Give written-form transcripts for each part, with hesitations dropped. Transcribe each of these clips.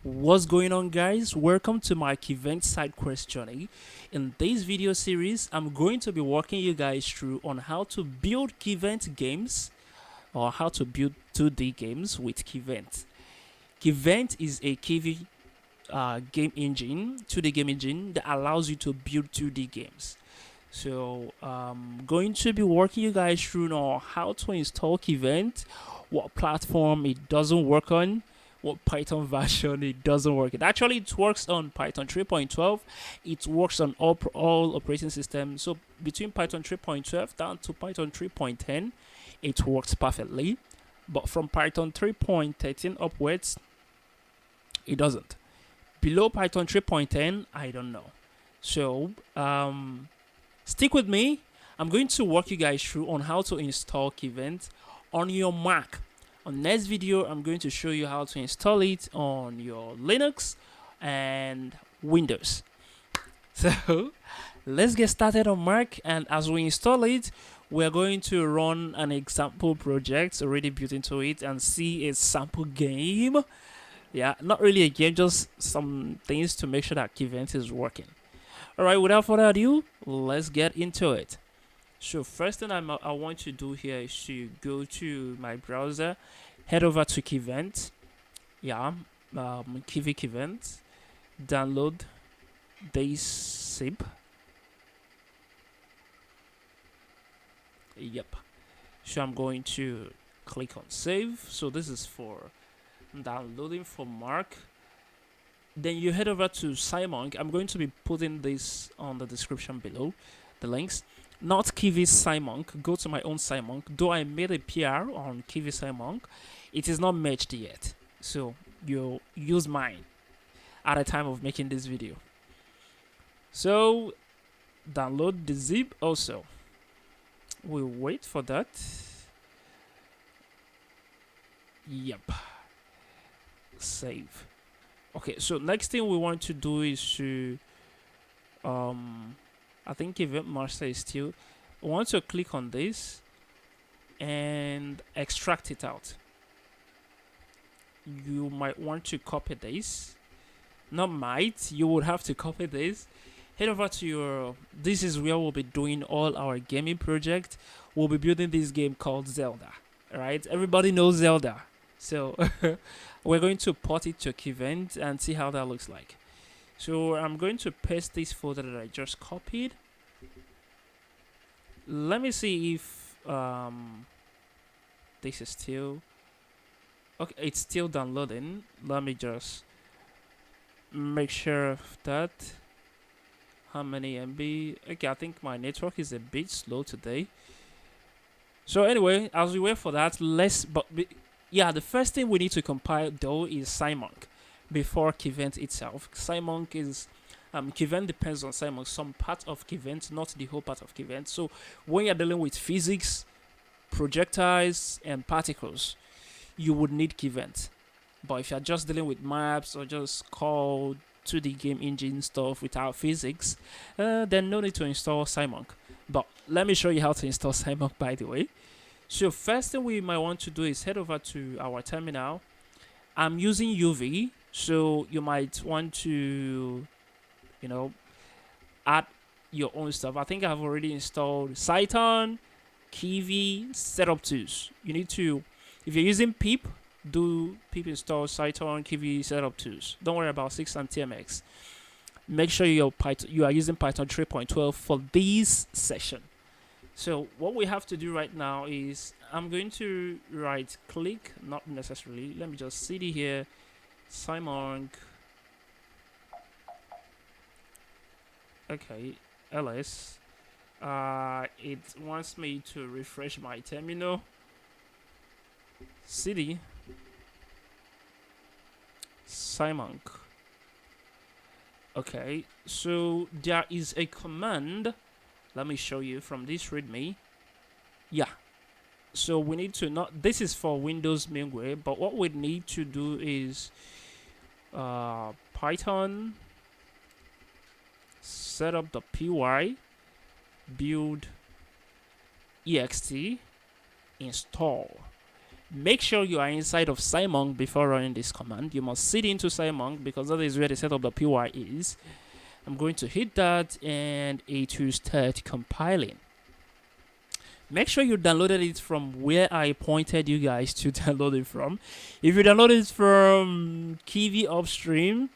What's going on, guys? Welcome to my Kivent side quest journey. In this video series, I'm going to be walking you guys through on how to build Kivent games or how to build 2D games with Kivent. Kivent is a Kivy game engine, 2D game engine that allows you to build 2D games. So I'm going to be walking you guys through on how to install Kivent, what platform it doesn't work on, what Python version it doesn't work. It works on Python 3.12. It works on all operating systems. So between Python 3.12 down to Python 3.10, it works perfectly. But from Python 3.13 upwards, it doesn't. Below Python 3.10, I don't know. So stick with me. I'm going to walk you guys through on how to install Kivent on your Mac. On next video, I'm going to show you how to install it on your Linux and Windows. So let's get started on Mac, and as we install it, we're going to run an example project already built into it and see a sample game. Yeah, not really a game, just some things to make sure that Kivent is working. Alright, without further ado, let's get into it. So first thing I want to do here is to go to my browser, head over to Kivent, Kivy Kivent, download this zip. Yep. So I'm going to click on save. So this is for downloading for Mark. Then you head over to Simon. I'm going to be putting this on the description below, the links. Not Kivy Simon. Go to my own Simon. Though I made a PR on Kivy Simon, it is not matched yet. So you use mine at the time of making this video. So download the zip also. We'll wait for that. Yep. Save. Okay, so next thing we want to do is to I think Event Master is still. I want to click on this and extract it out. You might want to copy this. Not might, you would have to copy this. Head over to your. This is where we'll be doing all our gaming project. We'll be building this game called Zelda. Alright, everybody knows Zelda. So we're going to port it to Kivent and see how that looks like. So I'm going to paste this folder that I just copied. Let me see if this is still okay. It's still downloading. Let me just make sure of that. How many MB? Okay, I think my network is a bit slow today. So anyway, as we wait for that, the first thing we need to compile though is Simon before Kivent itself. Simon is Kivent depends on Simon, some part of Kivent, not the whole part of Kivent. So when you're dealing with physics, projectiles, and particles, you would need Kivent. But if you're just dealing with maps or just code 2D game engine stuff without physics, then no need to install Simon. But let me show you how to install Simon, by the way. So first thing we might want to do is head over to our terminal. I'm using UV, so you might want to, add your own stuff. I think I've already installed Python, Kivy, setup tools. You need to, if you're using pip, do pip install Python, Kivy, setup tools. Don't worry about 6 and TMX. Make sure you are using Python 3.12 for this session. So what we have to do right now is I'm going to right click, not necessarily. Let me just cd here, Simon. Okay, ls. It wants me to refresh my terminal. cd Simon. Okay, so there is a command. Let me show you from this readme. Yeah. So we need to not. This is for Windows mainware, but what we need to do is Python setup.py build ext install. Make sure you are inside of SciMonk before running this command. You must sit into SciMonk because that is where the setup the py is. I'm going to hit that and it will start compiling. Make sure you downloaded it from where I pointed you guys to download it from. If you download it from Kivy upstream,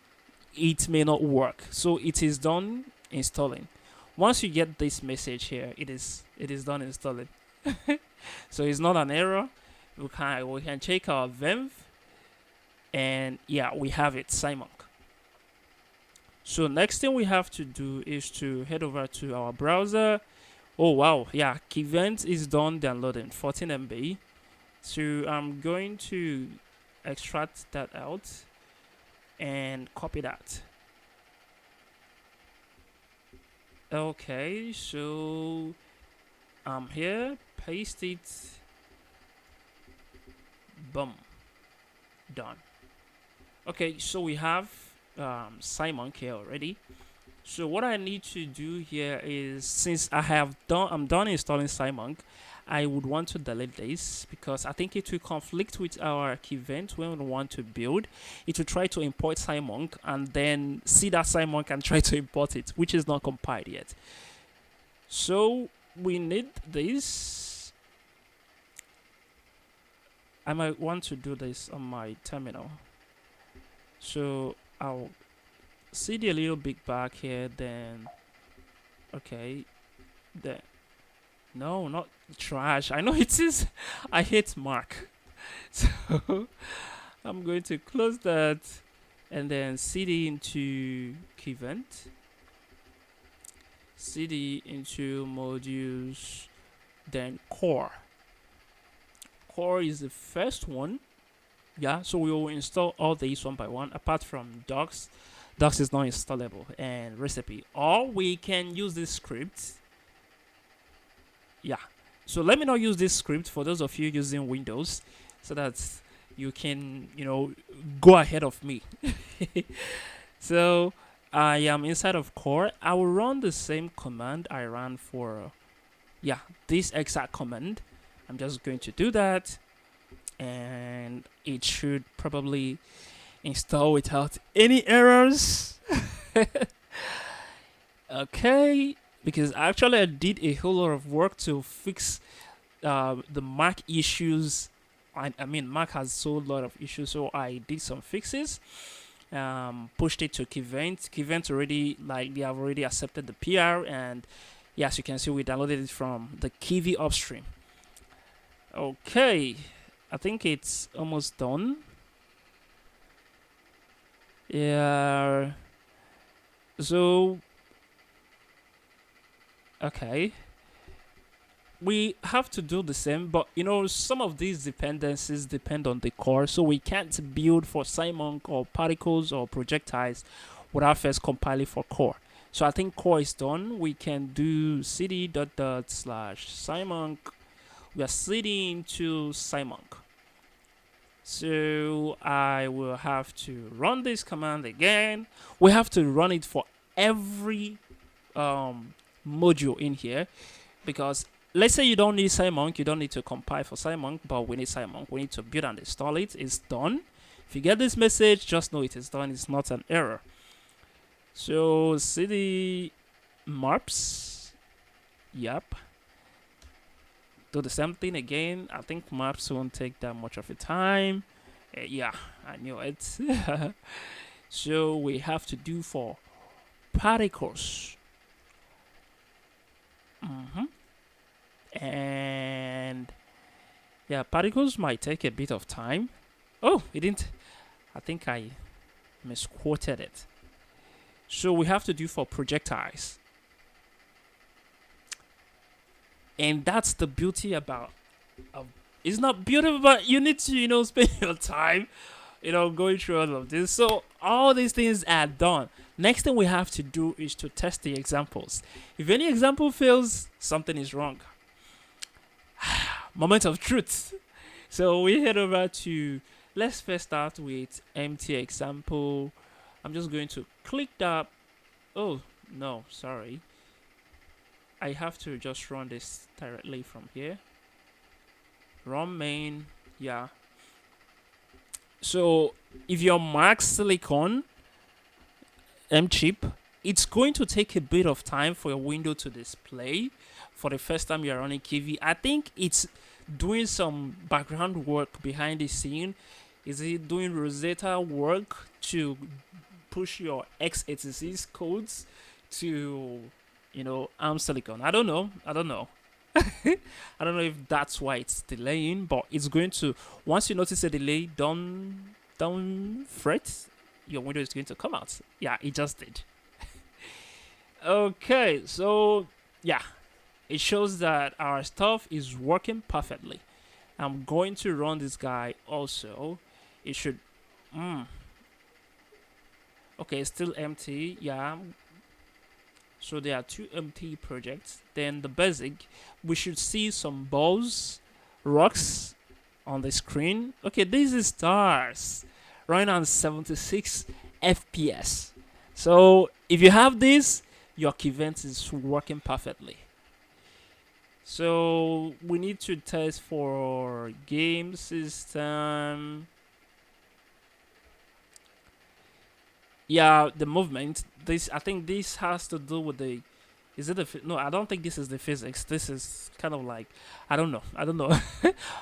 it may not work. So it is done installing. Once you get this message here, it is done installing. So it's not an error. We can check our venv, and yeah, we have it, SciMonk. So next thing we have to do is to head over to our browser. Oh wow, yeah, Kivent is done downloading 14 MB. So I'm going to extract that out and copy that. Okay, so I'm here, paste it, boom, done. Okay, so we have SciMonk here already. So what I need to do here is, since I'm done installing SciMonk, I would want to delete this because I think it will conflict with our Kivent when we want to build. It will try to import SciMonk and then see that SciMonk and try to import it, which is not compiled yet. So we need this. I might want to do this on my terminal. So I'll cd a little big back here, then okay, then no, not trash. I know it is. I hate mark. So I'm going to close that and then cd into Kivent, cd into modules, then core. Core is the first one. Yeah, so we will install all these one by one apart from docs. Docs is not installable, and recipe, or we can use this script. Yeah, so let me not use this script for those of you using Windows so that you can, go ahead of me. So I am inside of core. I will run the same command I ran for this exact command. I'm just going to do that and it should probably install without any errors. Okay, because actually I did a whole lot of work to fix the Mac issues. I mean, Mac has so lot of issues, so I did some fixes. Pushed it to Kivent. Kivent already, they have already accepted the PR, and yes, you can see we downloaded it from the Kivy upstream. Okay, I think it's almost done. Yeah. So, okay. We have to do the same, but some of these dependencies depend on the core, so we can't build for SciMonk or particles or projectiles without first compiling for core. So I think core is done. We can do cd:/SciMonk. We are cd into SciMonk. So I will have to run this command again. We have to run it for every module in here, because let's say you don't need SciMonk, you don't need to compile for SciMonk, but we need SciMonk. We need to build and install it. It's done. If you get this message, just know it is done. It's not an error. So cd marps. Yep. Do the same thing again. I think maps won't take that much of a time. Yeah, I knew it. So we have to do for particles. And yeah, particles might take a bit of time. Oh, it didn't. I think I misquoted it. So we have to do for projectiles. And that's the beauty about it's not beautiful, but you need to spend your time going through all of this. So all these things are done. Next thing we have to do is to test the examples. If any example fails, something is wrong. Moment of truth. So we head over to, let's first start with empty example. I'm just going to click that. Oh no, sorry, I have to just run this directly from here. Run main, yeah. So if you're Max Silicon M chip, it's going to take a bit of time for your window to display for the first time you're running Kivy. I think it's doing some background work behind the scene. Is it doing Rosetta work to push your x86 codes to, ARM Silicon? I don't know. I don't know. I don't know if that's why it's delaying, but it's going to. Once you notice a delay, don't fret. Your window is going to come out. Yeah, it just did. Okay, so yeah, it shows that our stuff is working perfectly. I'm going to run this guy also. It should. Okay, it's still empty. Yeah. So there are 2 empty projects. Then the basic, we should see some balls, rocks on the screen. Okay, this is stars running on 76 FPS. So if you have this, your Kivent is working perfectly. So we need to test for game system. Yeah, the movement. I think this has to do with the. Is it the? No, I don't think this is the physics. This is kind of like, I don't know.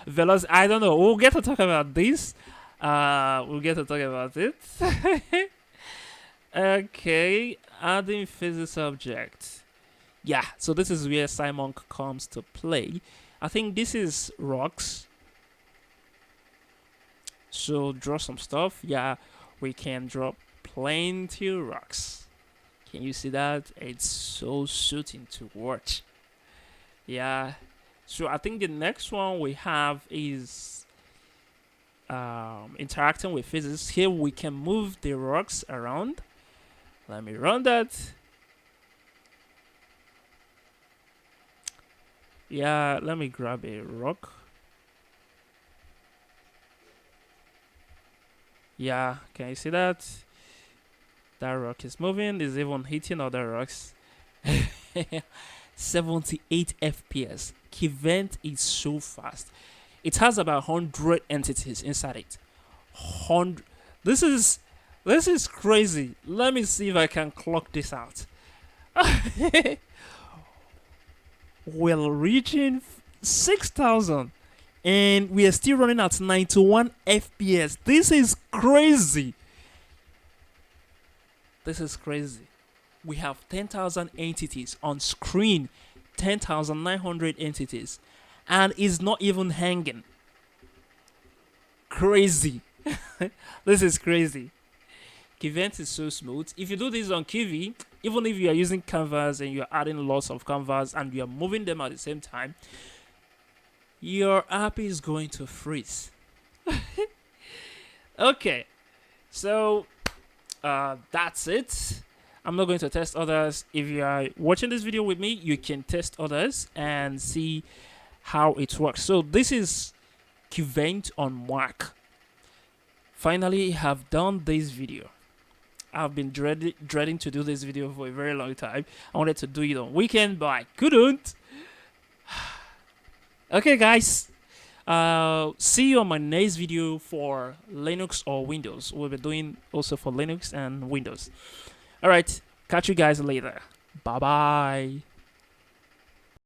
Velocity. I don't know. We'll get to talk about this. We'll get to talk about it. Okay, adding physics object. Yeah, so this is where Simon comes to play. I think this is rocks. So draw some stuff. Yeah, we can draw plenty of rocks. Can you see that? It's so suiting to watch. Yeah. So I think the next one we have is interacting with physics. Here we can move the rocks around. Let me run that. Yeah, let me grab a rock. Yeah, can you see that? That rock is moving, is even hitting other rocks. 78 FPS. Kivent is so fast. It has about 100 entities inside it. 100. This is crazy. Let me see if I can clock this out. We're reaching 6,000 and we are still running at 91 FPS. This is crazy. This is crazy. We have 10,000 entities on screen, 10,900 entities, and it's not even hanging. Crazy. This is crazy. Kivent is so smooth. If you do this on Kivy, even if you are using canvas and you're adding lots of canvas and you're moving them at the same time, your app is going to freeze. Okay, so that's it. I'm not going to test others. If you are watching this video with me, you can test others and see how it works. So this is Kivent on Mac. Finally, have done this video. I've been dreading to do this video for a very long time. I wanted to do it on weekend, but I couldn't. Okay, guys. See you on my next video for Linux or Windows. We'll be doing also for Linux and Windows. All right. Catch you guys later. Bye-bye.